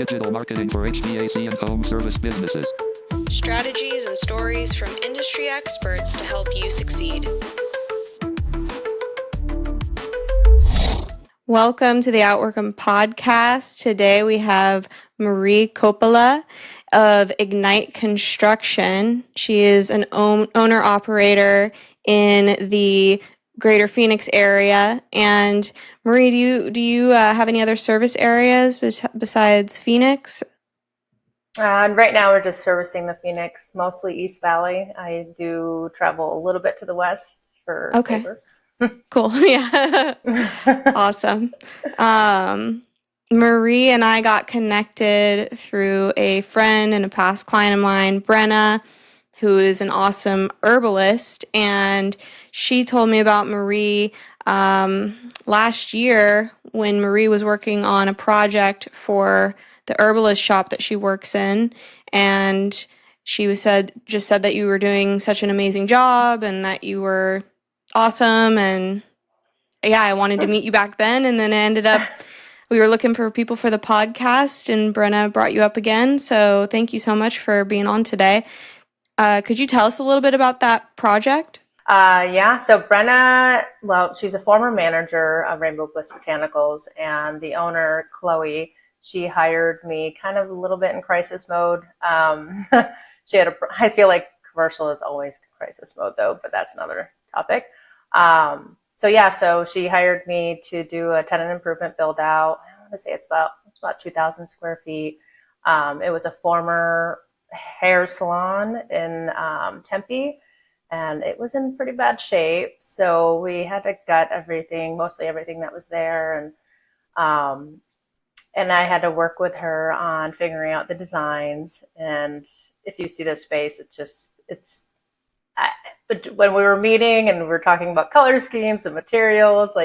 Digital marketing for HVAC and home service businesses. Strategies and stories from industry experts to help you succeed. Welcome to the OutWork'em Podcast. Today we have Marie Coppola of Ignite Construction. She is an owner-operator in the Greater Phoenix area. And Marie, do you have any other service areas besides Phoenix? Right now we're just servicing the Phoenix, mostly East Valley. I do travel a little bit to the west for favors. Cool. Yeah. Awesome. Marie and I got connected through a friend and a past client of mine, Brenna, who is an awesome herbalist. And she told me about Marie last year when Marie was working on a project for the herbalist shop that she works in. And she said that you were doing such an amazing job and that you were awesome. And yeah, I wanted to meet you back then. And then it ended up, we were looking for people for the podcast and Brenna brought you up again. So thank you so much for being on today. Could you tell us a little bit about that project? Yeah, so Brenna, well, she's a former manager of Rainbow Bliss Botanicals, and the owner, Chloe, she hired me kind of a little bit in crisis mode. I feel like commercial is always crisis mode though, but that's another topic. So she hired me to do a tenant improvement build out. I want to say it's about 2,000 square feet. It was a former hair salon in Tempe, and it was in pretty bad shape. So we had to gut mostly everything that was there, and I had to work with her on figuring out the designs. And if you see this space, but when we were meeting and we were talking about color schemes and materials,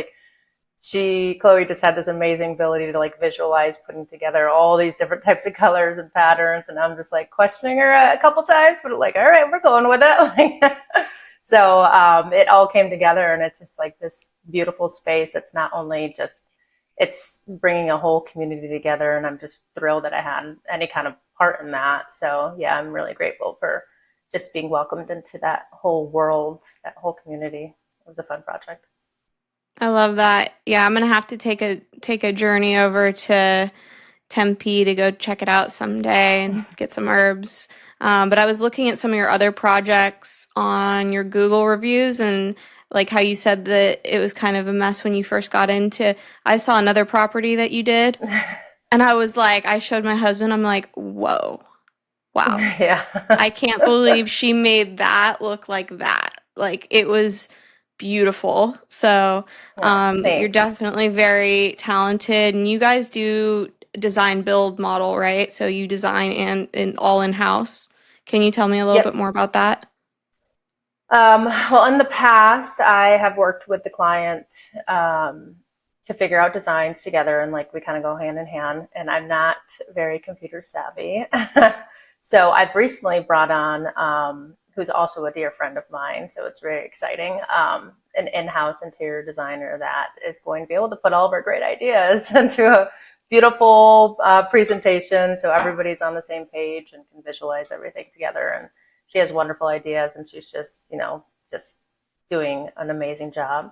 Chloe just had this amazing ability to visualize putting together all these different types of colors and patterns. And I'm just questioning her a couple times, but all right, we're going with it. So it all came together, and it's just this beautiful space. It's not only it's bringing a whole community together, and I'm just thrilled that I had any kind of part in that. So yeah, I'm really grateful for just being welcomed into that whole world, that whole community. It was a fun project. I love that. Yeah, I'm gonna have to take a journey over to Tempe to go check it out someday and get some herbs. But I was looking at some of your other projects on your Google reviews, and how you said that it was kind of a mess when you first got into. I saw another property that you did, and I showed my husband. I'm like, whoa. Wow. Yeah. I can't believe she made that look like that. It was beautiful. So you're definitely very talented. And you guys do design, build, model, right? So you design and all in-house. Can you tell me a little bit more about that? Well, in the past, I have worked with the client to figure out designs together, and we kind of go hand in hand. And I'm not very computer savvy. So I've recently brought on, who's also a dear friend of mine, so it's very exciting, an in-house interior designer that is going to be able to put all of our great ideas into a beautiful presentation so everybody's on the same page and can visualize everything together. And she has wonderful ideas, and she's just doing an amazing job.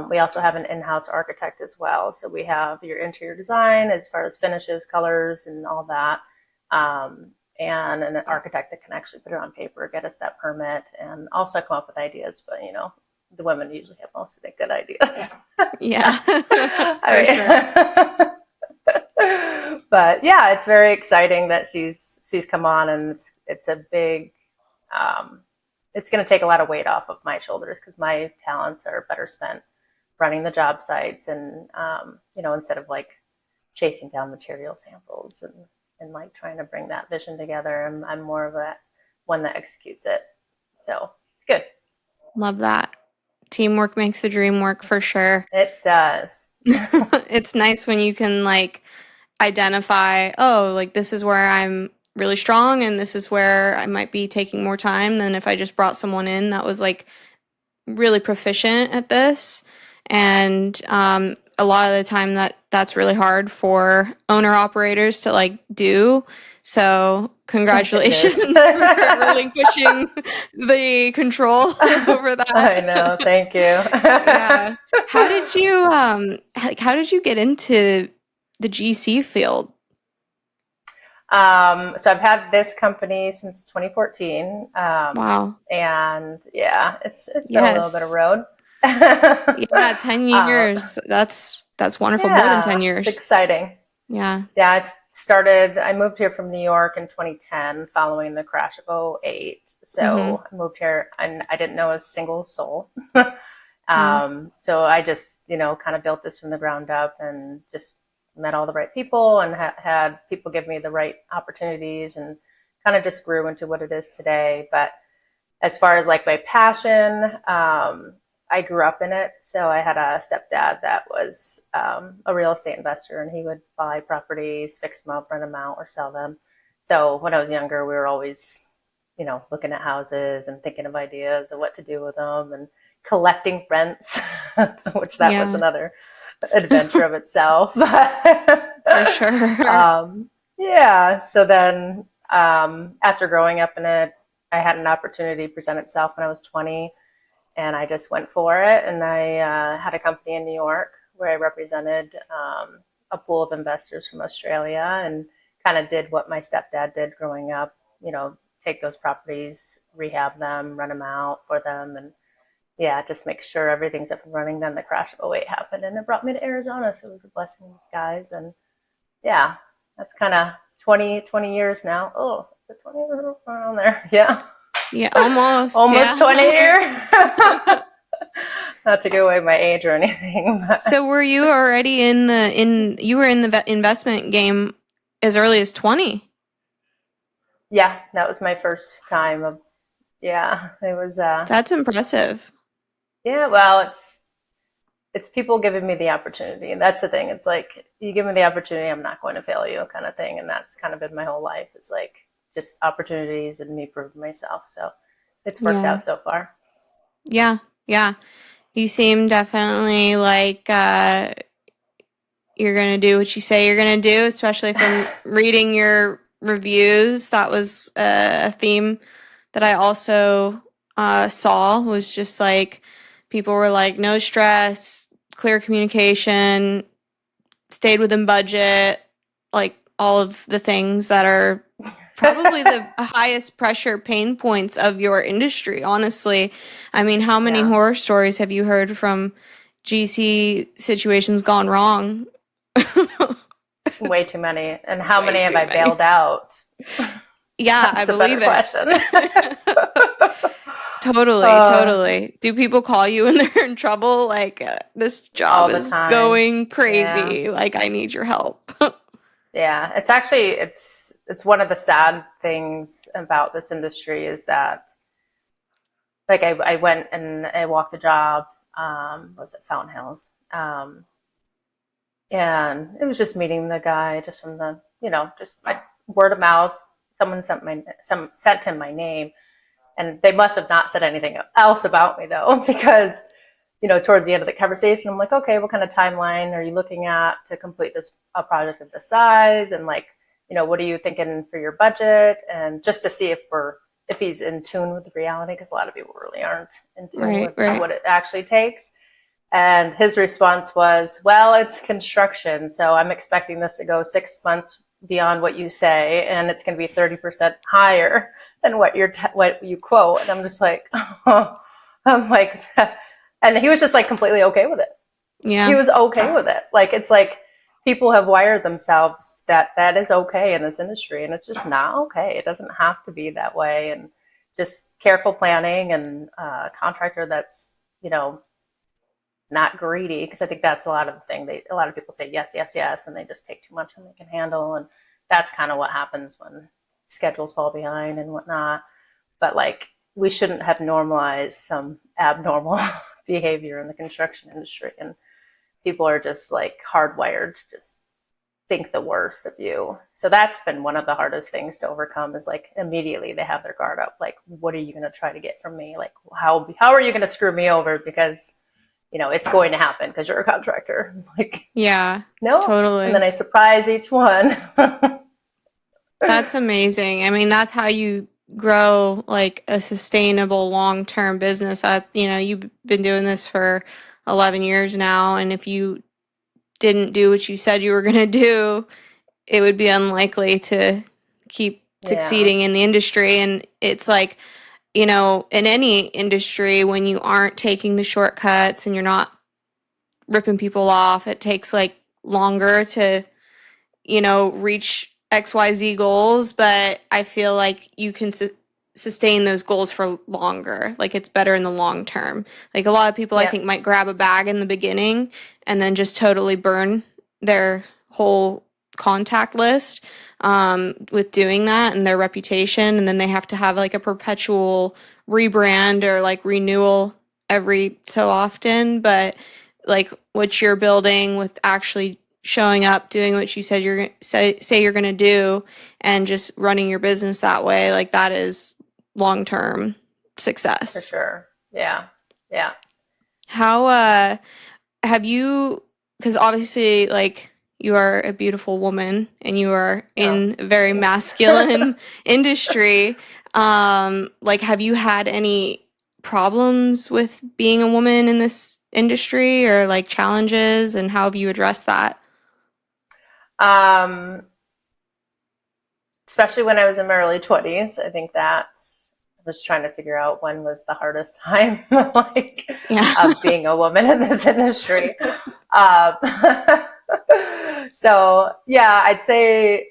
We also have an in-house architect as well. So we have your interior design as far as finishes, colors, and all that. And an architect that can actually put it on paper, get us that permit, and also come up with ideas. But, the women usually have most of the good ideas. Yeah. Sure. But yeah, it's very exciting that she's come on, and it's a big, it's going to take a lot of weight off of my shoulders, because my talents are better spent running the job sites and, instead of chasing down material samples and trying to bring that vision together. I'm more of one that executes it. So it's good. Love that. Teamwork makes the dream work, for sure. It does. It's nice when you can identify, this is where I'm really strong and this is where I might be taking more time than if I just brought someone in that was really proficient at this. And a lot of the time that that's really hard for owner operators to like do. So congratulations for relinquishing the control over that. I know. Thank you. Yeah. How did you get into the GC field? So I've had this company since 2014. Wow. And yeah, it's been a little bit of Yes. road. Yeah, 10 years. That's wonderful. More than 10 Yeah, years. it's exciting. Yeah. Yeah, it started, I moved here from New York in 2010 following the crash of '08. So I moved here and I didn't know a single soul. So I just, kind of built this from the ground up and just met all the right people and had people give me the right opportunities and kind of just grew into what it is today. But as far as like my passion, I grew up in it. So I had a stepdad that was a real estate investor, and he would buy properties, fix them up, rent them out, or sell them. So when I was younger, we were always, looking at houses and thinking of ideas of what to do with them and collecting rents, which that was another adventure of itself. For sure. Yeah. So then after growing up in it, I had an opportunity present itself when I was 20, and I just went for it. And I had a company in New York where I represented a pool of investors from Australia and kind of did what my stepdad did growing up, take those properties, rehab them, rent them out for them, and yeah, just make sure everything's up and running. Then the crash of '08 happened, and it brought me to Arizona, so it was a blessing in disguise. And yeah, that's kind of 20 years now. Oh, is it 20 around there? Yeah. Yeah, almost. Almost 20 years. Not to give away my age or anything. So were you already you were in the investment game as early as 20? Yeah, that was my first time of, it was, That's impressive. yeah, well, it's people giving me the opportunity. And that's the thing. It's like, you give me the opportunity, I'm not going to fail you kind of thing. And that's kind of been my whole life. It's like just opportunities and me proving myself. So it's worked out so far. Yeah. Yeah. You seem definitely like you're going to do what you say you're going to do, especially from reading your reviews. That was a theme that I also saw, was just like people were like, no stress, clear communication, stayed within budget, like all of the things that are probably the highest pressure pain points of your industry, honestly. I mean, how many horror stories have you heard from GC situations gone wrong? Way too many. And how many have I bailed out? Yeah, That's I believe it. Totally. Do people call you when they're in trouble? Like, this job is going crazy. Yeah. Like, I need your help. Yeah, it's actually, it's one of the sad things about this industry is that, like, I went and I walked the job, was it Fountain Hills? And it was just meeting the guy just from the, just my word of mouth. Someone sent him my name, and they must have not said anything else about me though, because, towards the end of the conversation, I'm like, okay, what kind of timeline are you looking at to complete a project of this size? And like, what are you thinking for your budget? And just to see if he's in tune with the reality, because a lot of people really aren't in tune with what it actually takes. And his response was, well, it's construction, so I'm expecting this to go 6 months beyond what you say, and it's going to be 30% higher than what you quote. And I'm just like, I'm like, and he was just like completely okay with it. Yeah, he was okay with it. Like, it's like people have wired themselves that is okay in this industry, and it's just not okay. It doesn't have to be that way. And just careful planning and a contractor that's not greedy, because I think that's a lot of the thing. A lot of people say yes, yes, yes, and they just take too much than they can handle, and that's kind of what happens when schedules fall behind and whatnot. But like, we shouldn't have normalized some abnormal behavior in the construction industry, and people are just like hardwired to just think the worst of you. So that's been one of the hardest things to overcome, is like immediately they have their guard up. Like, what are you going to try to get from me? Like, how are you going to screw me over because it's going to happen because you're a contractor. I'm like, Yeah, no. totally. And then I surprise each one. That's amazing. I mean, that's how you grow like a sustainable long-term business. You've been doing this for 11 years now, and if you didn't do what you said you were going to do, it would be unlikely to keep Yeah. succeeding in the industry. And it's like, in any industry, when you aren't taking the shortcuts and you're not ripping people off, it takes like longer to reach XYZ goals, but I feel like you can sustain those goals for longer. Like it's better in the long term. Like a lot of people I Yep. think might grab a bag in the beginning and then just totally burn their whole contact list with doing that and their reputation. And then they have to have like a perpetual rebrand or like renewal every so often. But like what you're building with actually showing up, doing what you said say you're going to do, and just running your business that way, like that is long-term For success. sure. Yeah. Yeah. How have you, because obviously like you are a beautiful woman and you are Oh, in a very thanks. masculine industry, like have you had any problems with being a woman in this industry or like challenges, and how have you addressed that? Um, Especially when I was in my early 20s, I think that I was trying to figure out when was the hardest time, like, Yeah. of being a woman in this industry. Um, so yeah, I'd say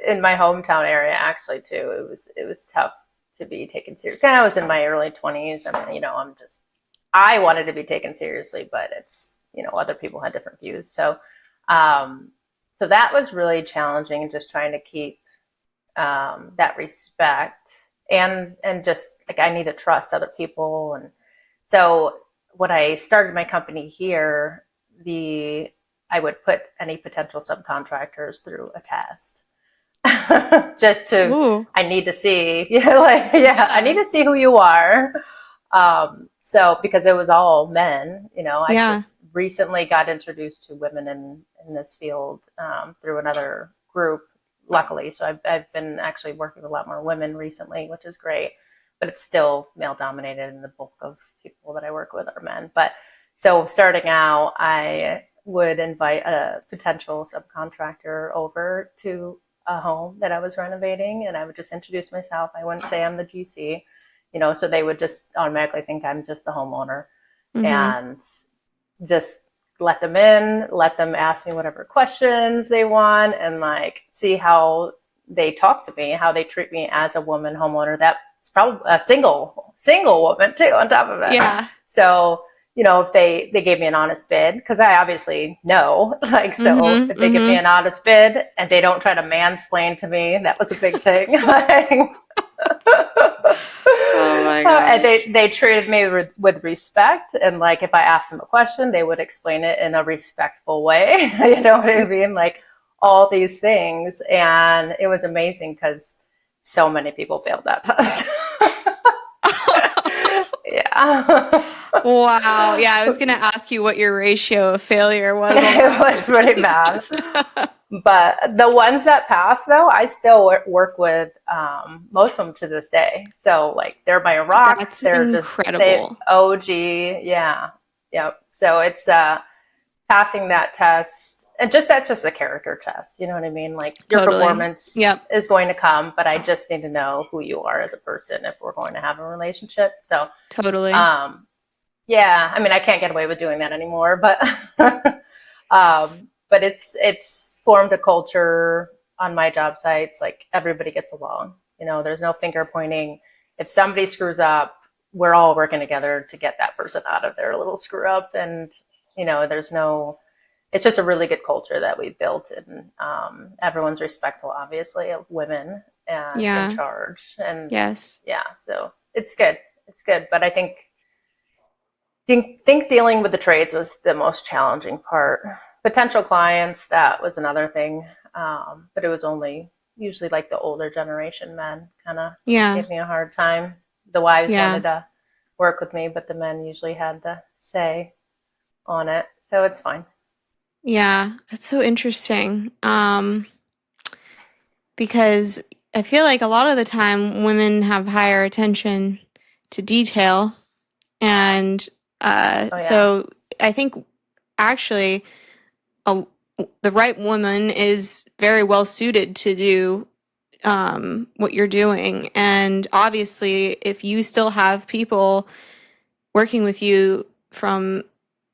in my hometown area, actually, too, it was tough to be taken seriously. I was in my early 20s, and I wanted to be taken seriously, but it's other people had different views. Um, so that was really challenging, just trying to keep that respect, and just like I need to trust other people. And so when I started my company here, I would put any potential subcontractors through a test. Just to Ooh. I need to see, I need to see who you are. So because it was all men, I Yeah. just recently got introduced to women in this field through another group, luckily. So I've been actually working with a lot more women recently, which is great, but it's still male dominated, and the bulk of people that I work with are men. But so starting out, I would invite a potential subcontractor over to a home that I was renovating, and I would just introduce myself. I wouldn't say I'm the GC, so they would just automatically think I'm just the homeowner, Mm-hmm. and just let them in, let them ask me whatever questions they want, and like see how they talk to me, how they treat me as a woman homeowner. That's probably a single woman too, on top of it. Yeah. So, if they gave me an honest bid, because I obviously know, like, so Mm-hmm. if they give me Mm-hmm. an honest bid and they don't try to mansplain to me, that was a big thing. Like, Oh my and gosh. they treated me with respect, and like if I asked them a question, they would explain it in a respectful way. You know what I mean? Like all these things, and it was amazing because so many people failed that test. Yeah. Wow. Yeah, I was gonna ask you what your ratio of failure was on It was pretty bad. that. But the ones that passed, though, I still work with most of them to this day. So, like, they're my rocks. That's They incredible. OG. Yeah. Yep. So it's passing that test. And that's just a character test. You know what I mean? Like, your Totally. performance Yep. is going to come, but I just need to know who you are as a person if we're going to have a relationship. So, Totally. um, yeah, I mean, I can't get away with doing that anymore, but but it's formed a culture on my job sites. Like everybody gets along. There's no finger pointing. If somebody screws up, we're all working together to get that person out of their little screw up. And there's no. It's just a really good culture that we've built, and everyone's respectful, obviously, of women and in Yeah. charge. And Yes. yeah, so it's good. It's good, but I think dealing with the trades was the most challenging part. Potential clients, that was another thing, but it was only usually like the older generation men kind of Yeah. gave me a hard time. The wives Yeah. wanted to work with me, but the men usually had the say. on it. So it's fine. Yeah, that's so interesting. Because I feel like a lot of the time women have higher attention to detail. And Oh, yeah. so I think actually a, the right woman is very well suited to do what you're doing. And obviously, if you still have people working with you from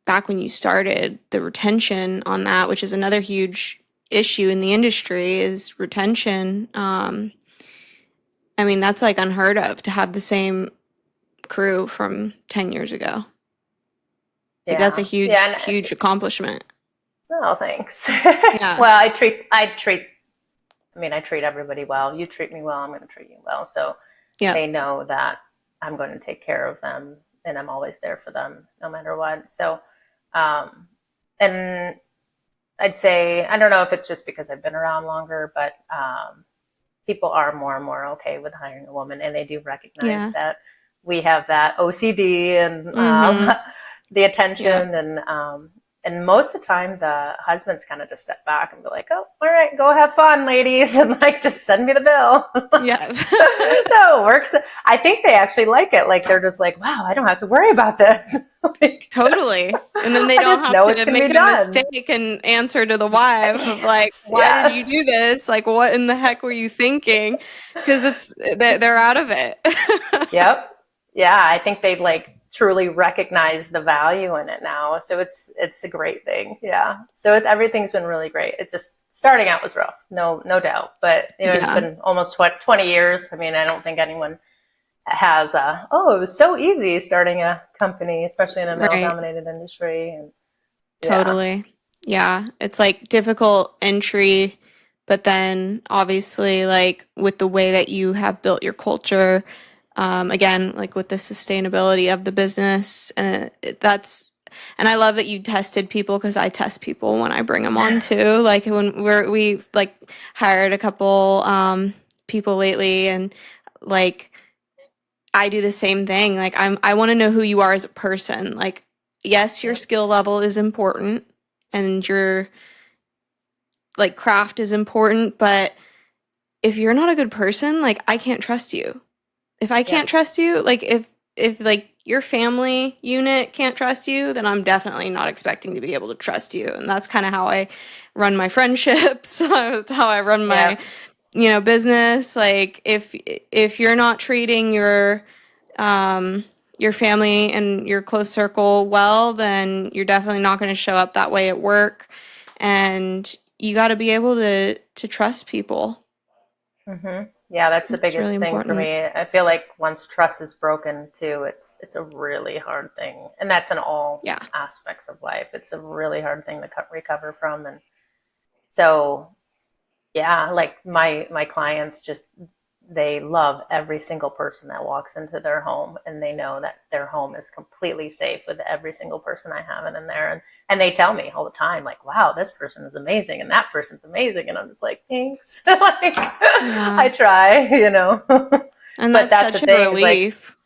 back when you started, the retention on that, which is another huge issue in the industry, is retention. I mean, that's like unheard of to have the same crew from 10 years ago. Like that's a Yeah. huge, Yeah. huge accomplishment. Oh, thanks. Yeah. Well, I treat everybody well. You treat me well, I'm going to treat you well. So Yeah. they know that I'm going to take care of them and I'm always there for them no matter what. So, and I'd say, I don't know if it's just because I've been around longer, but people are more and more okay with hiring a woman, and they do recognize that we have that OCD and the attention, and most of the time the husbands kind of just step back and be like, "Oh, all right, go have fun, ladies," and like just send me the bill. Yeah. So it works. I think they actually like it. Like they're just like, "Wow, I don't have to worry about this." Like, totally. And then they don't have to make a mistake and answer to the wife of like, why did you do this? Like, what in the heck were you thinking? Because they're out of it. Yep. Yeah, I think they like truly recognize the value in it now. So it's a great thing. Yeah. So everything's been really great. It just starting out was rough, no doubt. But it's been almost 20 years. I mean, I don't think anyone has it was so easy starting a company, especially in a male-dominated industry. And totally. Yeah. It's like difficult entry, but then obviously like with the way that you have built your culture, again, like with the sustainability of the business, and and I love that you tested people, because I test people when I bring them on too. Like when we like hired a couple people lately, and like I do the same thing. Like I want to know who you are as a person. Like, yes, your skill level is important and your like craft is important, but if you're not a good person, like I can't trust you. If I can't trust you, like if like your family unit can't trust you, then I'm definitely not expecting to be able to trust you. And that's kind of how I run my friendships. That's how I run my business. Like if you're not treating your family and your close circle well, then you're definitely not going to show up that way at work. And you got to be able to trust people. Mm-hmm. Yeah, that's the biggest really thing for important. me. I feel like once trust is broken too, it's a really hard thing, and that's in all aspects of life. It's a really hard thing to recover from, and so like my clients just they love every single person that walks into their home, and they know that their home is completely safe with every single person I have in there. And they tell me all the time, like, wow, this person is amazing and that person's amazing. And I'm just like, thanks. Like, I try, And but that's such the thing, a relief.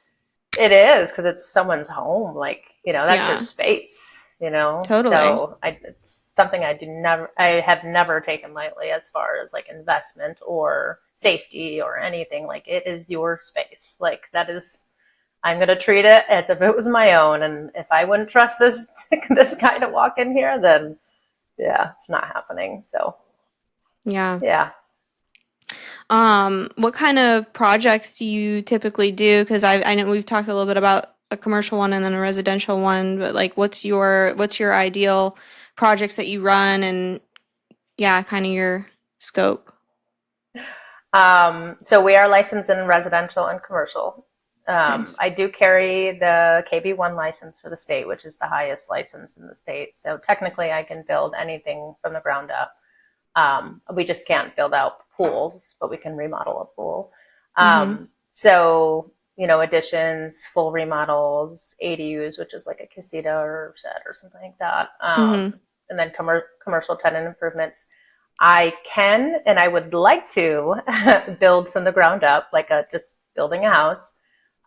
Like, it is, because it's someone's home. Like, that's your space, Totally. So it's something I have never taken lightly as far as like investment or safety or anything. Like, it is your space. Like, that is, I'm going to treat it as if it was my own. And if I wouldn't trust this guy to walk in here, then it's not happening. So yeah. What kind of projects do you typically do? Because I know we've talked a little bit about a commercial one and then a residential one, but like what's your ideal projects that you run, and kind of your scope? So we are licensed in residential and commercial. Nice. I do carry the KB1 license for the state, which is the highest license in the state. So technically I can build anything from the ground up. We just can't build out pools, but we can remodel a pool. So, additions, full remodels, ADUs, which is like a casita or shed or something like that. And then commercial tenant improvements. I can, and I would like to build from the ground up, like just building a house.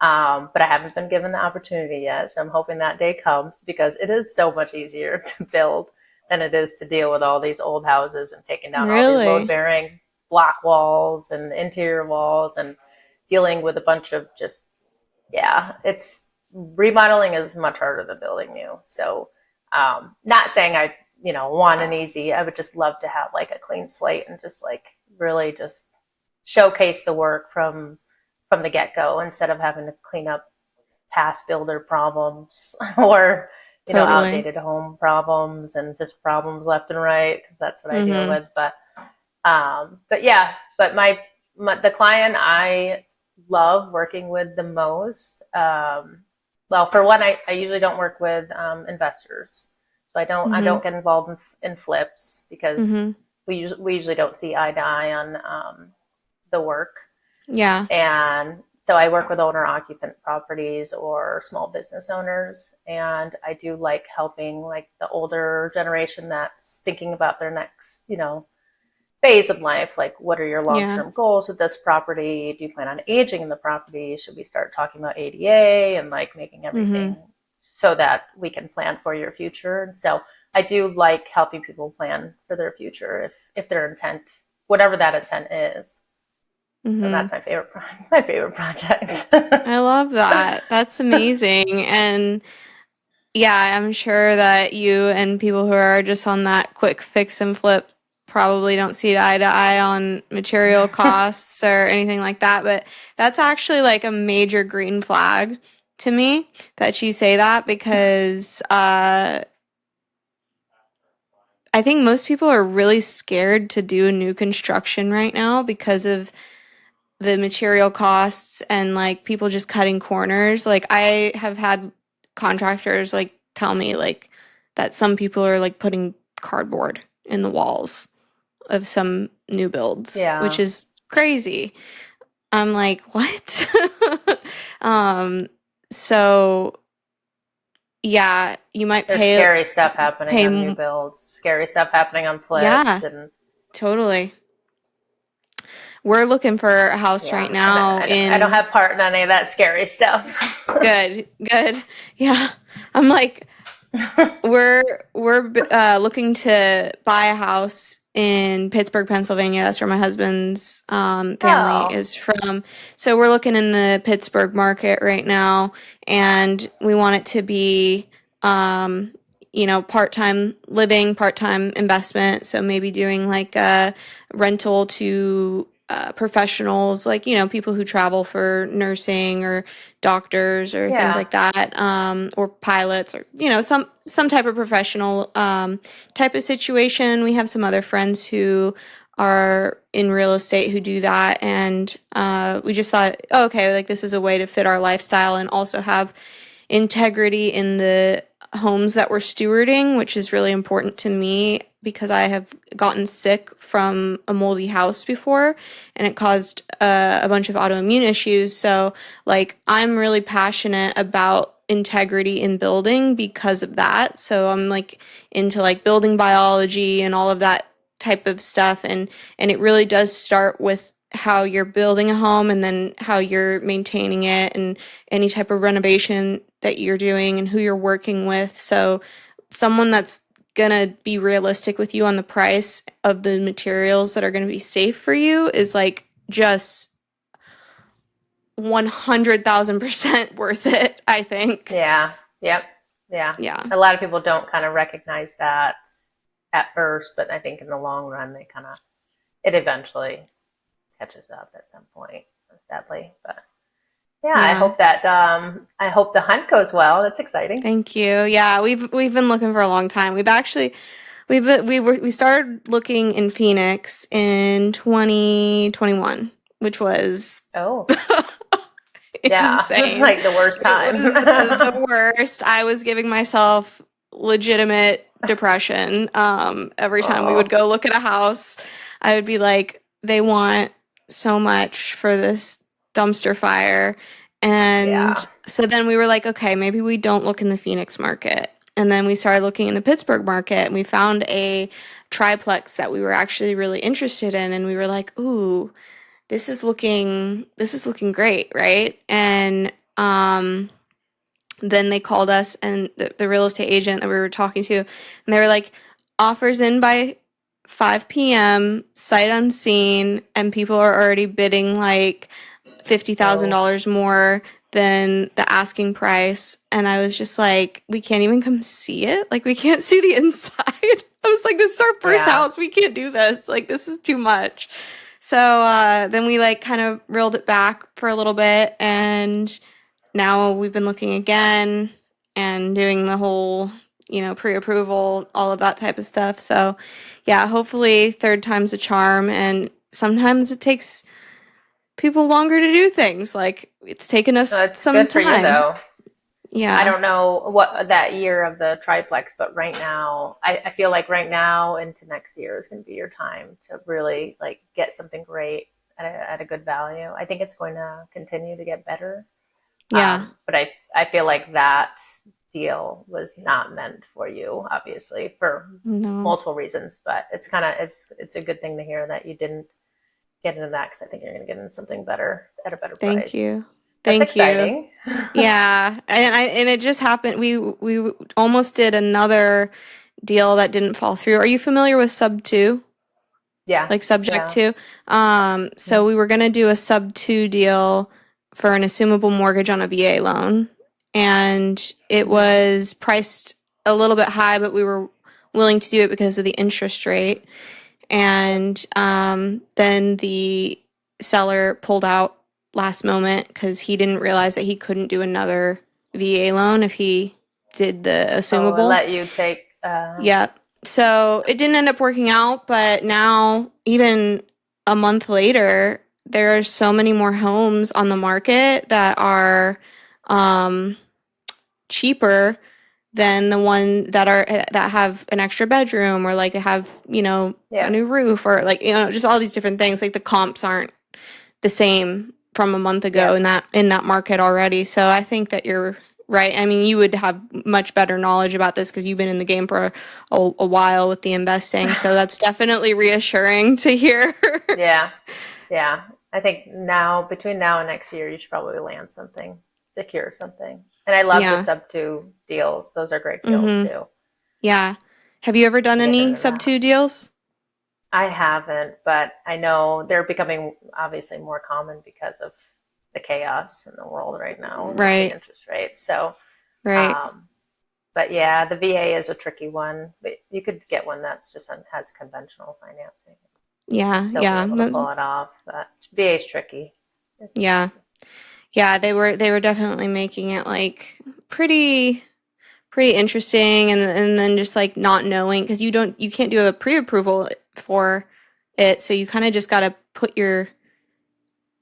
But I haven't been given the opportunity yet. So I'm hoping that day comes because it is so much easier to build than it is to deal with all these old houses and taking down all these load Really? bearing block walls and interior walls and dealing with a bunch of just, yeah, it's remodeling is much harder than building new. So, not saying I, want an easy, I would just love to have like a clean slate and just like really just showcase the work from the get go instead of having to clean up past builder problems or Totally. outdated home problems and just problems left and right because that's what I deal Mm-hmm. with. But yeah, but the client I love working with the most. Well, for one, I usually don't work with investors, so I Mm-hmm. don't get involved in flips because Mm-hmm. we usually don't see eye to eye on the work. Yeah. And so I work with owner occupant properties or small business owners. And I do like helping like the older generation that's thinking about their next, phase of life. Like, what are your long Yeah. term goals with this property? Do you plan on aging in the property? Should we start talking about ADA and like making Mm-hmm. everything so that we can plan for your future? And so I do like helping people plan for their future if their intent, whatever that intent is. So Mm-hmm. that's my favorite project. I love that. That's amazing. And yeah, I'm sure that you and people who are just on that quick fix and flip probably don't see eye to eye on material costs or anything like that. But that's actually like a major green flag to me that you say that because I think most people are really scared to do new construction right now because of the material costs and like people just cutting corners. Like I have had contractors like tell me like that some people are like putting cardboard in the walls of some new builds, which Yeah, is crazy. I'm like, "What?" um so yeah, you might there's scary stuff happening pay on new builds, scary stuff happening on yeah, flips, and totally. We're looking for a house right yeah, and now I don't in have part in any of that scary stuff. good, good. Yeah. I'm like, we're looking to buy a house in Pittsburgh, Pennsylvania. That's where my husband's family Oh, is from. So we're looking in the Pittsburgh market right now, and we want it to be, um, part-time living, part-time investment. So maybe doing like a rental to professionals, like people who travel for nursing or doctors or things yeah, like that, or pilots, or some type of professional type of situation. We have some other friends who are in real estate who do that, and we just thought, oh, okay, like this is a way to fit our lifestyle and also have integrity in the homes that we're stewarding, which is really important to me because I have gotten sick from a moldy house before and it caused a bunch of autoimmune issues. So, like, I'm really passionate about integrity in building because of that. So, I'm like into like building biology and all of that type of stuff, and it really does start with how you're building a home and then how you're maintaining it and any type of renovation that you're doing and who you're working with. So, someone that's gonna be realistic with you on the price of the materials that are gonna be safe for you is like just 100,000% worth it, I think. yeah, yep, yeah. Yeah. A lot of people don't kind of recognize that at first, but I think in the long run, it eventually catches up at some point, sadly. But yeah, Yeah. I hope the hunt goes well. That's exciting. Thank you. Yeah, we've been looking for a long time. We started looking in Phoenix in 2021, which was Oh, yeah, insane. like the worst It time. was the worst. I was giving myself legitimate depression. Every time we would Oh, go look at a house, I would be like, they want so much for this dumpster fire. And yeah, so then we were like, okay, maybe we don't look in the Phoenix market. And then we started looking in the Pittsburgh market and we found a triplex that we were actually really interested in. And we were like, ooh, this is looking great, right? And then they called us, and the real estate agent that we were talking to, and they were like, offers in by 5 p.m., sight unseen, and people are already bidding like $50,000 more than the asking price. And I was just like, we can't even come see it. Like, we can't see the inside. I was like, this is our first house. We can't do this. Like, this is too much. So then we like kind of reeled it back for a little bit, and now we've been looking again and doing the whole, pre-approval, all of that type of stuff. So yeah, hopefully third time's a charm. And sometimes it takes people longer to do things. Like, it's taken us It's some good for time. you, though. Yeah. I don't know what that year of the triplex, but right now, I feel like right now into next year is going to be your time to really like get something great at a good value. I think it's going to continue to get better. Yeah. But I feel like that deal was not meant for you, obviously, for multiple reasons. But it's it's a good thing to hear that you didn't get into that, because I think you're going to get into something better at a better price. Thank you. That's Thank exciting. you. Yeah. And it just happened. We almost did another deal that didn't fall through. Are you familiar with sub 2? Yeah. Like subject to? So we were going to do a sub 2 deal for an assumable mortgage on a VA loan. And it was priced a little bit high, but we were willing to do it because of the interest rate. And then the seller pulled out last moment because he didn't realize that he couldn't do another VA loan if he did the assumable. So let you take. Yep. So it didn't end up working out, but now, even a month later, there are so many more homes on the market that are cheaper than the one that have an extra bedroom, or like they have, a new roof, or like, just all these different things. Like, the comps aren't the same from a month ago in that market already. So I think that you're right. I mean, you would have much better knowledge about this because you've been in the game for a while with the investing. So that's definitely reassuring to hear. Yeah. I think between now and next year, you should probably land something, secure something. And I love the sub 2 deals. Those are great deals too. Yeah. Have you ever done any sub 2 deals? I haven't, but I know they're becoming obviously more common because of the chaos in the world right now with the interest rates. So, but yeah, the VA is a tricky one, but you could get one that's just has conventional financing. Yeah, They'll be able to pull it off, but VA is tricky. Yeah, they were definitely making it like pretty interesting, and then just like not knowing, because you can't do a pre-approval for it, so you kind of just got to put your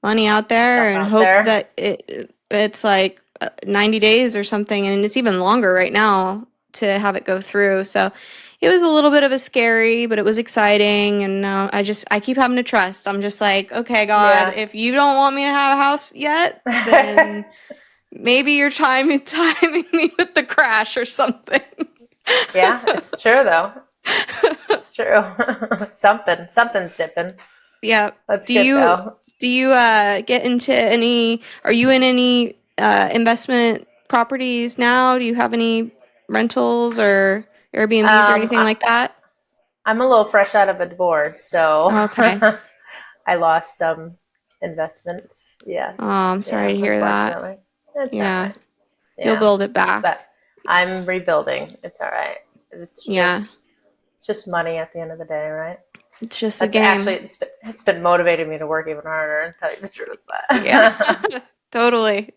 money out there and hope that it's like 90 days or something, and it's even longer right now to have it go through. So it was a little bit of a scary, but it was exciting. And I keep having to trust. I'm just like, okay, God, if you don't want me to have a house yet, then maybe you're timing me with the crash or something. Yeah, it's true though. It's true. Something's dipping. Yeah. That's good though. Do you get into any? Are you in any investment properties now? Do you have any rentals or Airbnbs or anything like that? I'm a little fresh out of a divorce, so I lost some investments. Yes. Oh, I'm sorry to hear that. It's all right. You'll build it back. But I'm rebuilding. It's all right. It's just money at the end of the day, right? It's just a game. Actually, it's been motivating me to work even harder, and tell you the truth. But totally.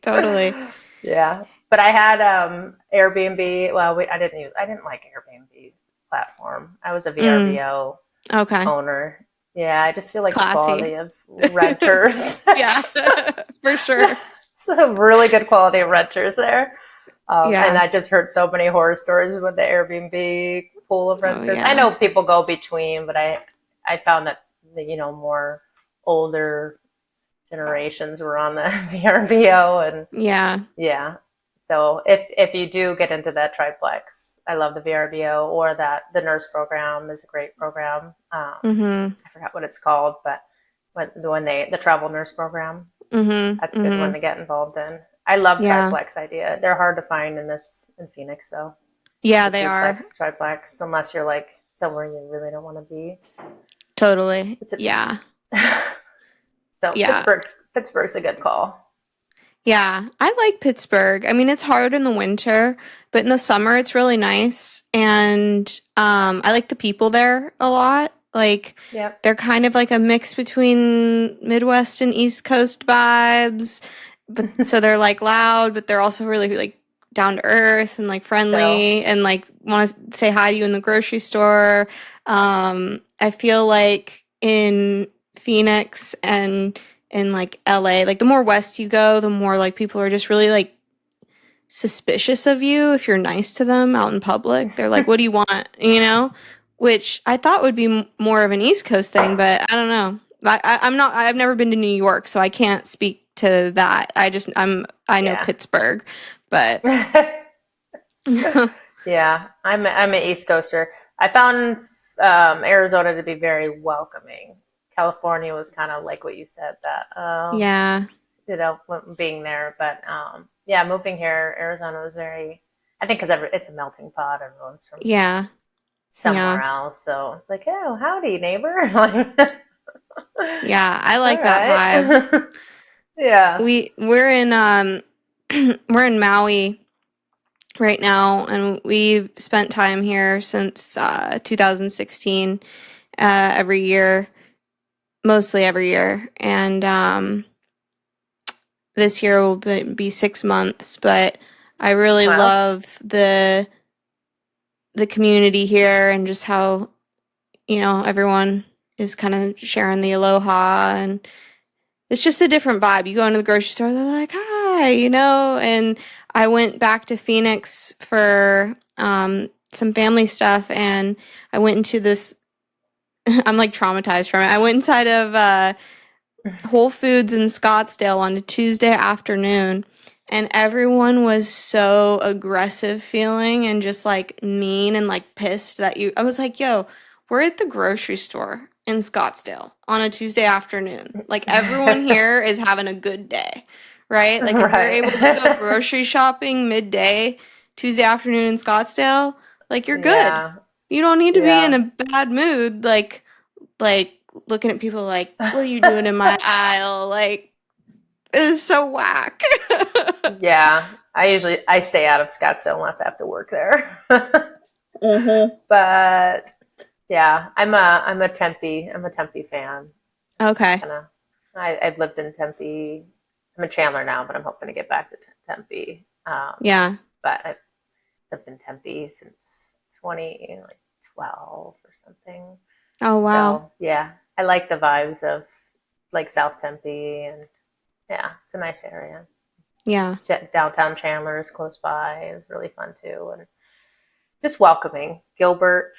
Yeah, but I had Airbnb. Well, I didn't like Airbnb platform. I was a VRBO owner. Yeah, I just feel like the quality of renters. Yeah, for sure. Some really good quality of renters there. And I just heard so many horror stories about the Airbnb pool of renters. I know people go between, but I found that more older generations were on the VRBO, and yeah. So if you do get into that triplex, I love the VRBO, or the nurse program is a great program. I forgot what it's called, but the travel nurse program, that's a good one to get involved in. I love Yeah. triplex idea. They're hard to find in Phoenix though. Yeah, The they are. duplex, triplex, unless you're like somewhere you really don't want to be. Totally. It's a, Yeah. so Yeah. Pittsburgh's a good call. Yeah. I like Pittsburgh. I mean, it's hard in the winter, but in the summer it's really nice. And I like the people there a lot. Like Yep. they're kind of like a mix between Midwest and East Coast vibes. But so they're like loud, but they're also really like down to earth and like friendly and like want to say hi to you in the grocery store. I feel like in Phoenix and in like LA, like the more west you go, the more like people are just really like suspicious of you if you're nice to them out in public. They're like, "What do you want?" You know, which I thought would be more of an East Coast thing, but I don't know. I'm not. I've never been to New York, so I can't speak to that. I know Yeah. Pittsburgh, but Yeah, I'm an East Coaster. I found Arizona to be very welcoming. California was kind of like what you said that yeah, being there, but yeah, moving here, Arizona was very. I think because it's a melting pot. Everyone's from yeah, somewhere yeah, else, so it's like, oh, howdy, neighbor. yeah. I All like that vibe. right. Yeah. We're in we're in Maui right now, and we've spent time here since 2016, every year, mostly every year. And this year will be 6 months, but I really Well, love the community here and just how, everyone is kind of sharing the aloha, and it's just a different vibe. You go into the grocery store, they're like, "Hi," and I went back to Phoenix for some family stuff, and I went into this. I'm like traumatized from it. I went inside of Whole Foods in Scottsdale on a Tuesday afternoon, and everyone was so aggressive feeling and just like mean and like pissed that you. I was like, "Yo, we're at the grocery store in Scottsdale on a Tuesday afternoon. Like everyone here is having a good day, right? Like if you're able to go right. grocery shopping midday Tuesday afternoon in Scottsdale, like you're good. Yeah. You don't need to be in Yeah. a bad mood like looking at people like, "What are you doing in my aisle?" Like it is so whack. Yeah. I stay out of Scottsdale unless I have to work there. Mhm. But yeah, I'm a Tempe fan. Okay. Kind of. I've lived in Tempe. I'm in Chandler now, but I'm hoping to get back to Tempe. Yeah. But I've lived in Tempe since 2012 or something. Oh wow. So yeah, I like the vibes of like South Tempe, and yeah, it's a nice area. Yeah. Downtown Chandler is close by. It's really fun too, and just welcoming. Gilbert,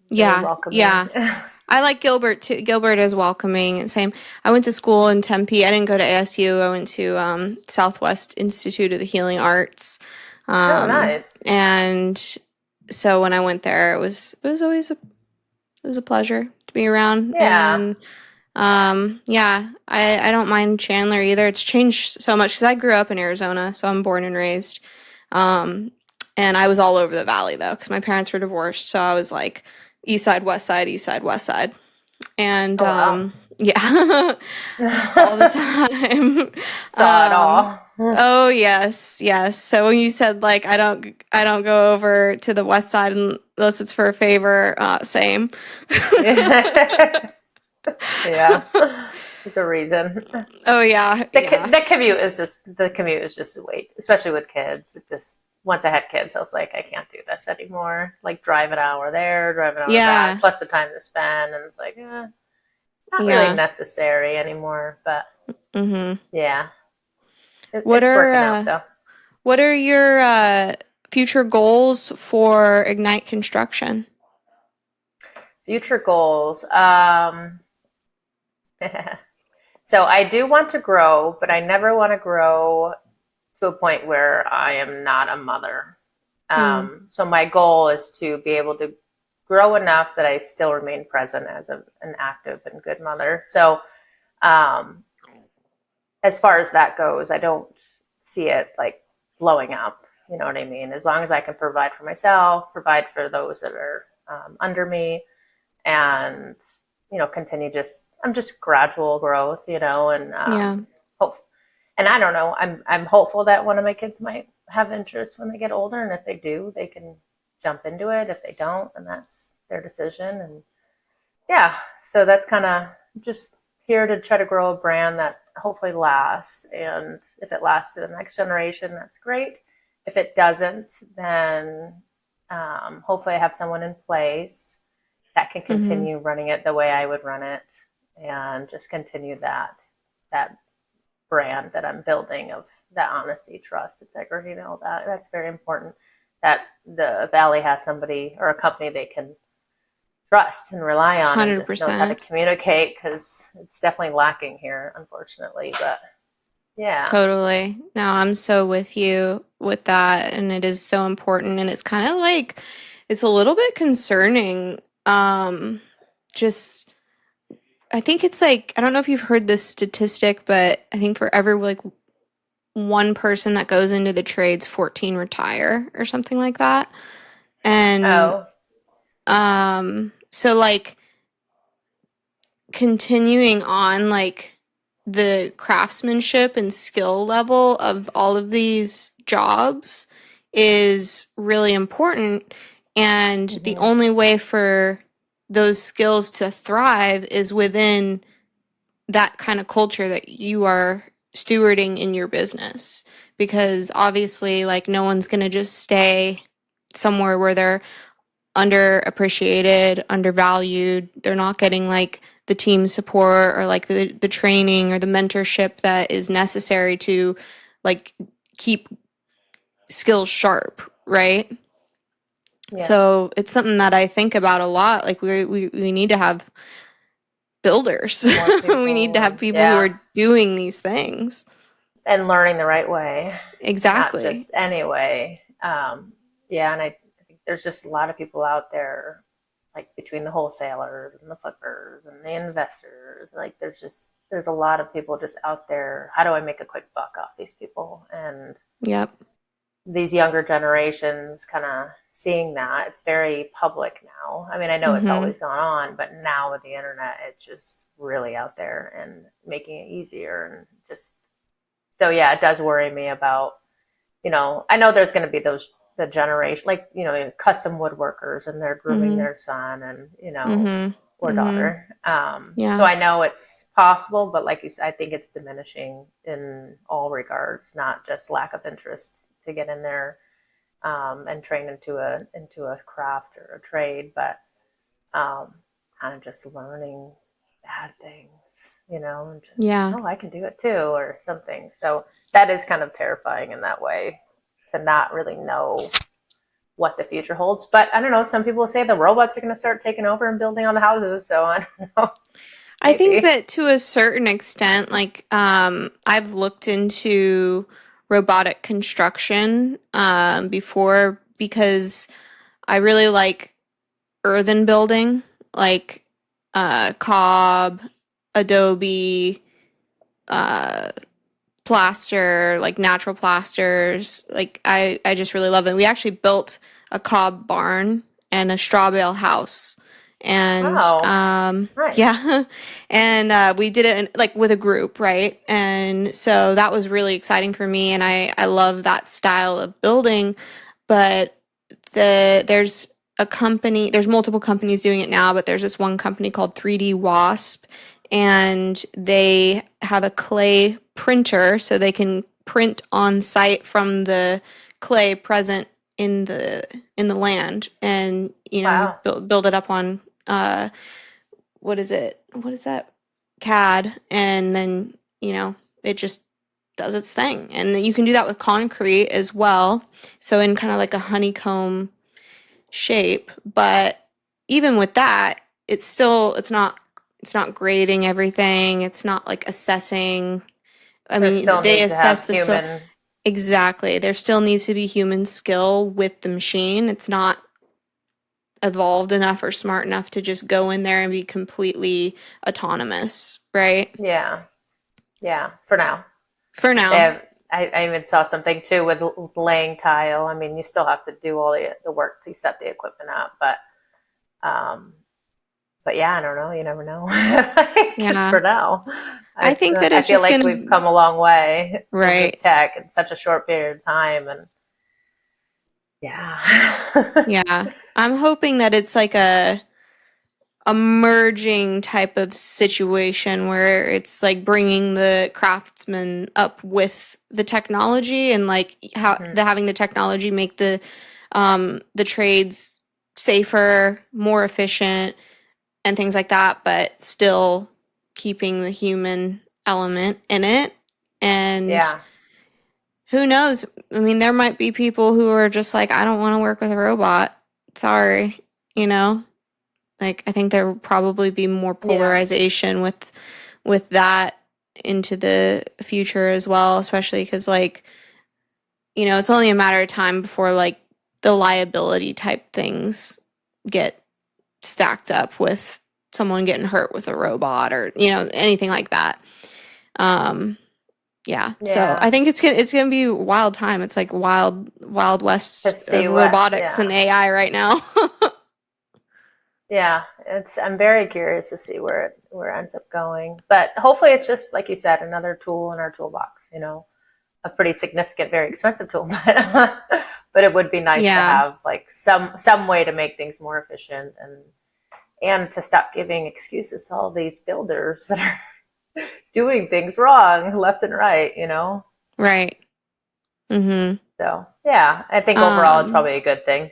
very Yeah. welcoming. Yeah. I like Gilbert too. Gilbert is welcoming. Same. I went to school in Tempe. I didn't go to ASU. I went to Southwest Institute of the Healing Arts. Oh, nice. And so when I went there, it was always a pleasure to be around. Yeah. And yeah, I don't mind Chandler either. It's changed so much because I grew up in Arizona, so I'm born and raised. Um, and I was all over the valley though, because my parents were divorced, so I was like east side, west side, east side, west side, and Oh wow. yeah, all the time. Saw it all. Oh yes, yes. So when you said like I don't go over to the west side unless it's for a favor, same. Yeah. There's a reason. Oh yeah, yeah. The commute is just a wait, especially with kids. It just once I had kids, I was like, I can't do this anymore. Like drive an hour there, drive an hour back, Yeah, plus the time to spend, and it's like, not really yeah. necessary anymore. But Mhm. yeah, What it's are working out though. what are your future goals for Ignite Construction? Future goals. So I do want to grow, but I never want to grow to a point where I am not a mother. Mm. So my goal is to be able to grow enough that I still remain present as an active and good mother. So um, as far as that goes, I don't see it like blowing up. You know what I mean? As long as I can provide for myself, provide for those that are under me, and continue I'm just gradual growth, and Yeah. hope. And I don't know. I'm hopeful that one of my kids might have interest when they get older, and if they do, they can jump into it. If they don't, then that's their decision. And yeah, so that's kind of just here to try to grow a brand that hopefully lasts. And if it lasts to the next generation, that's great. If it doesn't, then hopefully I have someone in place that can continue running it the way I would run it, and just continue that brand that I'm building of that honesty, trust, integrity, and all that. That's very important, that the Valley has somebody or a company they can trust and rely on, and just knows how to 100%. communicate, because it's definitely lacking here, unfortunately. But yeah. Totally. No, I'm so with you with that. And it is so important. And it's kind of like, it's a little bit concerning. Just, I think it's like, I don't know if you've heard this statistic, but I think for every like one person that goes into the trades, 14 retire or something like that. And, Oh. so like continuing on, like, the craftsmanship and skill level of all of these jobs is really important. And the only way for those skills to thrive is within that kind of culture that you are stewarding in your business. Because obviously, like, no one's going to just stay somewhere where they're underappreciated, undervalued. They're not getting like the team support or like the training or the mentorship that is necessary to like keep skills sharp, right? Yeah. So it's something that I think about a lot. Like we need to have builders. We need to have people who are doing these things and learning the right way, not exactly. just any way. Yeah, and I think there's just a lot of people out there, like between the wholesalers and the flippers and the investors. Like there's a lot of people just out there. How do I make a quick buck off these people? And Yep. these younger generations kind of seeing that, it's very public now. I mean, I know it's always gone on, but now with the internet, it's just really out there and making it easier. And just so yeah, it does worry me about, I know there's going to be the generation, like, custom woodworkers, and they're grooming their son and, or daughter. Yeah. So I know it's possible, but like you said, I think it's diminishing in all regards, not just lack of interest to get in there and train into a craft or a trade, but kind of just learning bad things, and just, oh, I can do it too, or something. So that is kind of terrifying in that way, to not really know what the future holds. But I don't know, some people say the robots are going to start taking over and building on the houses, so I don't know. I think that to a certain extent, like, I've looked into robotic construction before, because I really like earthen building, like cob, adobe, plaster, like natural plasters. Like I just really love it. We actually built a cob barn and a straw bale house. And nice. yeah, and we did it like with a group, right? And so that was really exciting for me, and I love that style of building. But there's there's multiple companies doing it now, but there's this one company called 3D Wasp, and they have a clay printer, so they can print on site from the clay present in the land, and Wow. build it up on what is that, CAD, and then it just does its thing. And then you can do that with concrete as well, so in kind of like a honeycomb shape. But even with that, it's not grading everything. It's not like assessing. I mean, they assess the soil. Exactly. There still needs to be human skill with the machine. It's not evolved enough or smart enough to just go in there and be completely autonomous, right? Yeah. For now. For now. I even saw something too with laying tile. I mean, you still have to do all the work to set the equipment up, um, but yeah, I don't know. You never know. It's Yeah. for now. I think that I it's feel just like gonna, we've come a long way with right. tech in such a short period of time, and yeah, Yeah. I'm hoping that it's like a merging type of situation where it's like bringing the craftsman up with the technology and like how Mhm. the having the technology make the trades safer, more efficient and things like that, but still keeping the human element in it. And Yeah, who knows? I mean, there might be people who are just like, I don't want to work with a robot. Sorry, you know? Like I think there will probably be more yeah, polarization with that into the future as well, especially because like it's only a matter of time before like the liability type things get stacked up with someone getting hurt with a robot or anything like that. Um, yeah, so yeah. I think it's gonna be a wild time. It's like wild To west see of what, robotics and yeah, AI right now. yeah. I'm very curious to see where it ends up going. But hopefully, it's just like you said, another tool in our toolbox. A pretty significant, very expensive tool, but it would be nice to Yeah. have like some way to make things more efficient and to stop giving excuses to all these builders that are doing things wrong left and right. Right. Mhm. So yeah, I think overall it's Um probably a good thing.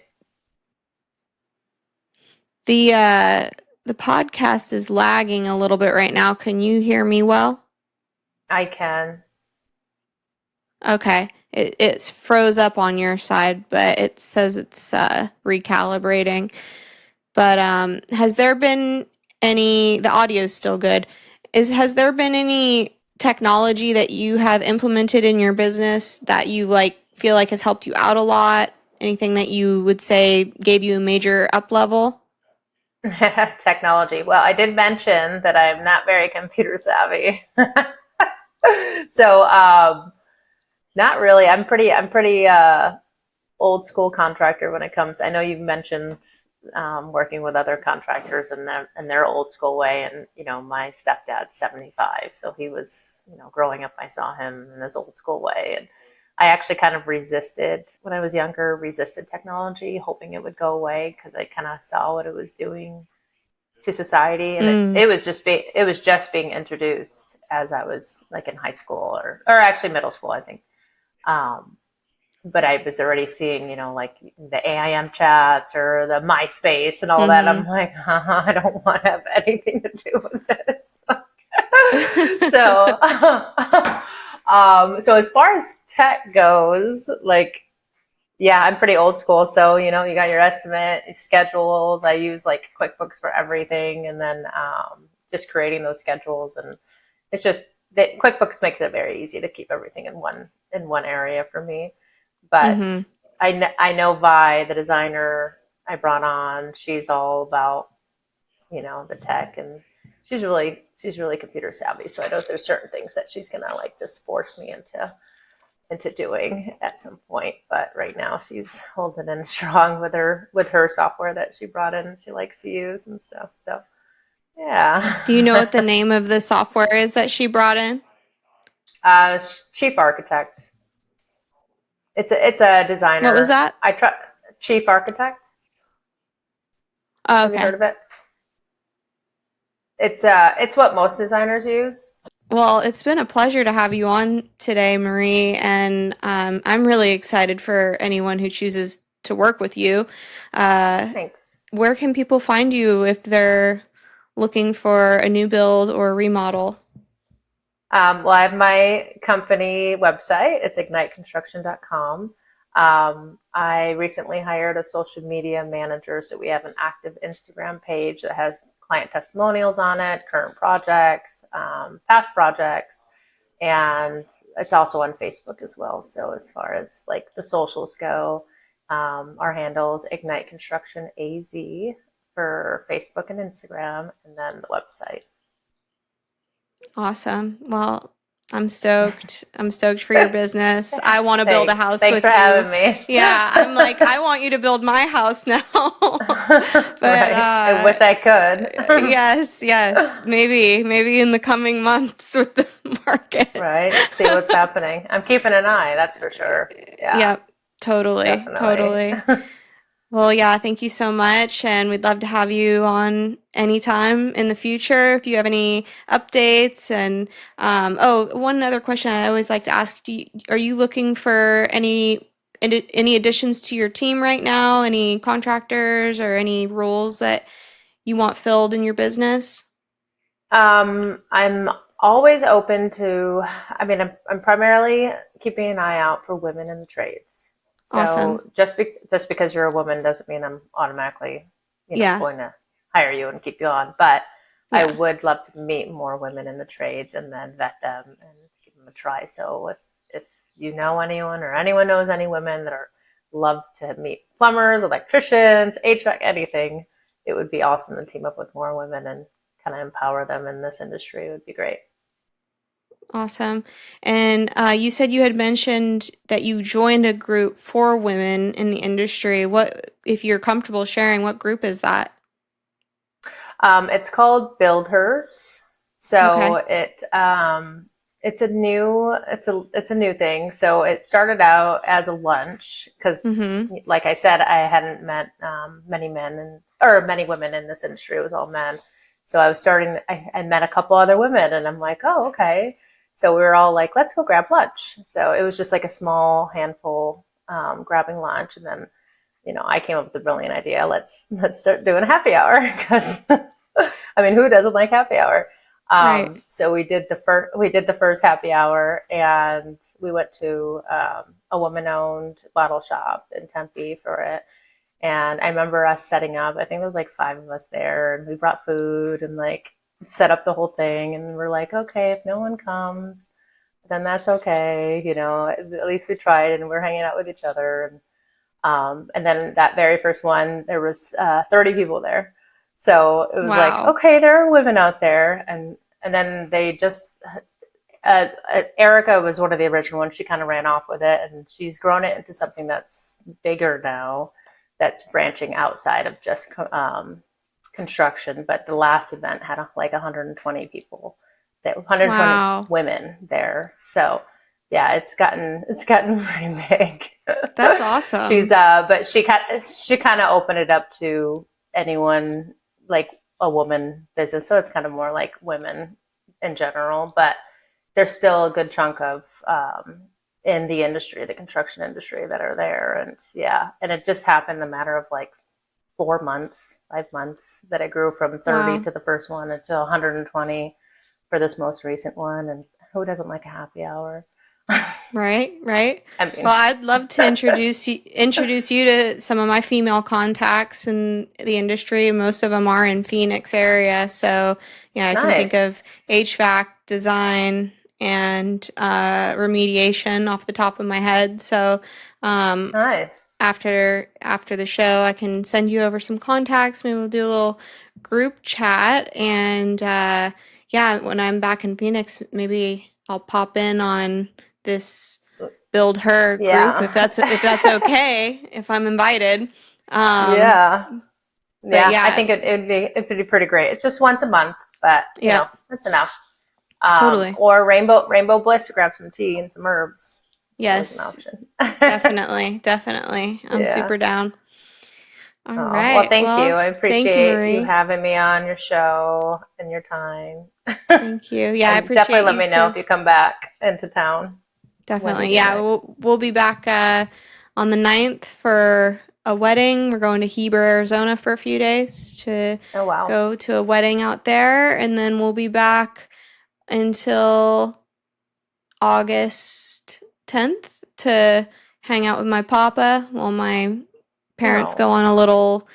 The uh the podcast is lagging a little bit right now. Can you hear me well? I can. Okay. It's froze up on your side, but it says it's recalibrating. But has there been any the audio's still good. Has there been any technology that you have implemented in your business that you like feel like has helped you out a lot? Anything that you would say gave you a major up level? Technology. Well, I did mention that I'm not very computer savvy. So not really. I'm pretty old school contractor when it comes. I know you've mentioned working with other contractors and their old school way. And my stepdad's 75, so he was growing up. I saw him in his old school way, and I actually kind of resisted when I was younger. Resisted technology, hoping it would go away because I kind of saw what it was doing to society, and Mm. it was just being introduced as I was like in high school or actually middle school, I think. Um, but I was already seeing, like the AIM chats or the MySpace and all that. I'm Mhm. like, I don't want to have anything to do with this. So, so as far as tech goes, like, yeah, I'm pretty old school. So, you got your estimate, your schedules. I use like QuickBooks for everything, and then just creating those schedules. And it's just that QuickBooks makes it very easy to keep everything in one area for me. But Mhm. I know Vi, the designer I brought on, she's all about the tech, and she's really computer savvy. So I know there's certain things that she's gonna like just force me into doing at some point. But right now she's holding in strong with her software that she brought in. She likes to use and stuff. So Do you know what the yeah, name of the software is that she brought in? chief architect. It's a What was designer. that? I try chief architect. Oh, Have you heard okay. of it? It's what most designers use. Well, it's been a pleasure to have you on today, Marie, and I'm really excited for anyone who chooses to work with you. Uh, Thanks. where can people find you if they're looking for a new build or a remodel? Well, I have my company website. It's igniteconstruction.com. I recently hired a social media manager, so we have an active Instagram page that has client testimonials on it, current projects, past projects, and it's also on Facebook as well. So as far as like the socials go, our handles Ignite Construction AZ for Facebook and Instagram, and then the website. Awesome. Well, I'm stoked. I'm stoked for your business. I want to build a house Thanks with for you. having me. Yeah, I'm like, I want you to build my house now. But Right. I wish I could. yes. Maybe in the coming months with the market. Right. See what's happening. I'm keeping an eye, that's for sure. Yeah, Yep, totally, definitely. totally. Well, yeah, thank you so much, and we'd love to have you on anytime in the future if you have any updates. And one other question I always like to ask: are you looking for any additions to your team right now? Any contractors or any roles that you want filled in your business? I'm always open to, I mean, I'm primarily keeping an eye out for women in the trades. Awesome. So just because you're a woman doesn't mean I'm automatically, Yeah. going to hire you and keep you on. But I Yeah. would love to meet more women in the trades and then vet them and give them a try. So if you know anyone or anyone knows any women that are love to meet plumbers, electricians, HVAC, anything, it would be awesome to team up with more women and kind of empower them in this industry. It would be great. Awesome. And you said you had mentioned that you joined a group for women in the industry. What, if you're comfortable sharing, what group is that? It's called Build Hers. So Okay. it's a new thing. So it started out as a lunch because, Mm-hmm. like I said, I hadn't met many men or many women in this industry. It was all men. So I met a couple other women, and I'm like, oh, okay. So we were all like, let's go grab lunch. So it was just like a small handful grabbing lunch, and then I came up with the brilliant idea. Let's start doing a happy hour because I mean, who doesn't like happy hour? Right. So we did the first happy hour, and we went to a woman-owned bottle shop in Tempe for it. And I remember us setting up. I think there was like 5 of us there, and we brought food and like set up the whole thing. And we're like, okay, if no one comes, then that's okay. At least we tried, and we're hanging out with each other. And then that very first one, there was 30 people there. So it was like, Wow. okay, there are women out there. And then they just, Erica was one of the original ones. She kind of ran off with it, and she's grown it into something that's bigger now, that's branching outside of just construction. But the last event had like 120 people, 120 Wow. women there. So yeah, it's gotten pretty big. That's awesome. But she kind of opened it up to anyone, like a woman business. So it's kind of more like women in general, but there's still a good chunk of in the industry, the construction industry, that are there. And yeah, and it just happened in a matter of like 4 months, 5 months, that I grew from 30 Wow. to the first one until 120 for this most recent one. And who doesn't like a happy hour? Right, right. I mean, Well, I'd love to introduce you to some of my female contacts in the industry. Most of them are in Phoenix area, so yeah, I can think nice. of HVAC design and remediation off the top of my head. So um, Nice. after the show, I can send you over some contacts. Maybe we'll do a little group chat, and yeah, when I'm back in Phoenix, maybe I'll pop in on this build her group Yeah. if that's okay, if I'm invited. Um, Yeah. but Yeah. I yeah, think it'd be pretty great. It's just once a month, but yeah, that's enough. totally. Or Rainbow Bliss to grab some tea and some herbs. It's always an Yes, option. definitely. I'm Yeah. super down. All Oh, well, right. thank you. Well, I thank you, appreciate you Marie. having me on your show and your time. Thank you. Yeah, I And definitely appreciate let you me know too. if you come back into town when you Definitely. do Yeah, next. we'll be back on the 9th for a wedding. We're going to Heber, Arizona for a few days to Oh, wow. go to a wedding out there, and then we'll be back until August 10th to hang out with my papa while my parents go Oh, on a little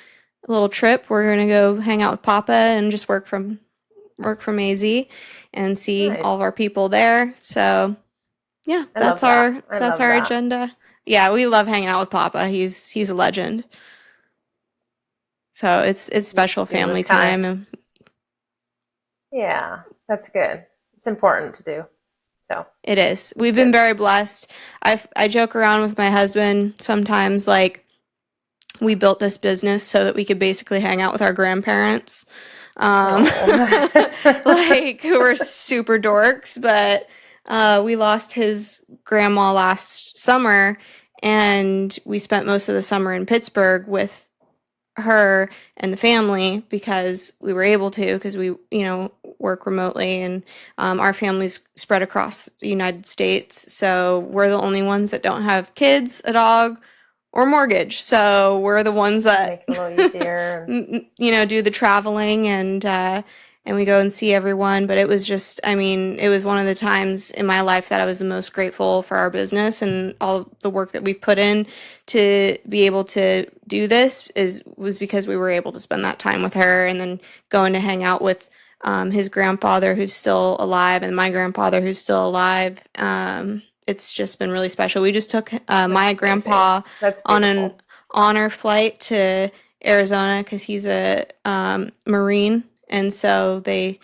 trip. We're going to go hang out with papa and just work from AZ and see all of our nice. people there. So, yeah, I that's love that. our I that's love our that. agenda. Yeah, we love hanging out with papa. He's a legend. So, it's special You family just kind of, time and yeah, that's good. It's important to do. So It is. We've been very blessed. I joke around with my husband sometimes, like, we built this business so that we could basically hang out with our grandparents. Like, we're super dorks, but we lost his grandma last summer, and we spent most of the summer in Pittsburgh with her and the family because we were able to, because we, work remotely, and our family's spread across the United States. So we're the only ones that don't have kids, a dog, or mortgage. So we're the ones that make it a little easier. do the traveling, and we go and see everyone. But it was just, it was one of the times in my life that I was the most grateful for our business and all the work that we've put in to be able to do this was because we were able to spend that time with her, and then going to hang out with his grandfather who's still alive and my grandfather who's still alive. It's just been really special. We just took my grandpa on an honor flight to Arizona because he's a Marine, and so they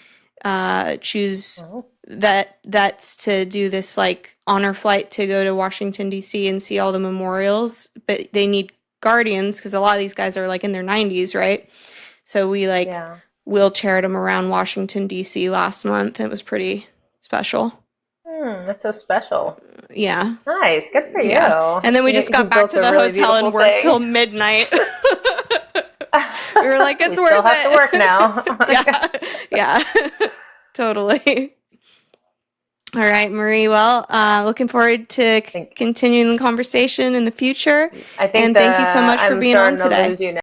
choose that's to do this like honor flight to go to Washington D.C. and see all the memorials, but they need guardians because a lot of these guys are like in their 90s, right? So we wheelchaired them around Washington D.C. last month. It was pretty special. That's so special. Yeah. Nice. Good for you. And then we just got back to the hotel and worked till midnight. We were like, it's worth it. We still have to work now. Yeah. Totally. All right, Marie. Well, looking forward to continuing the conversation in the future. I think thank you so much for being on today.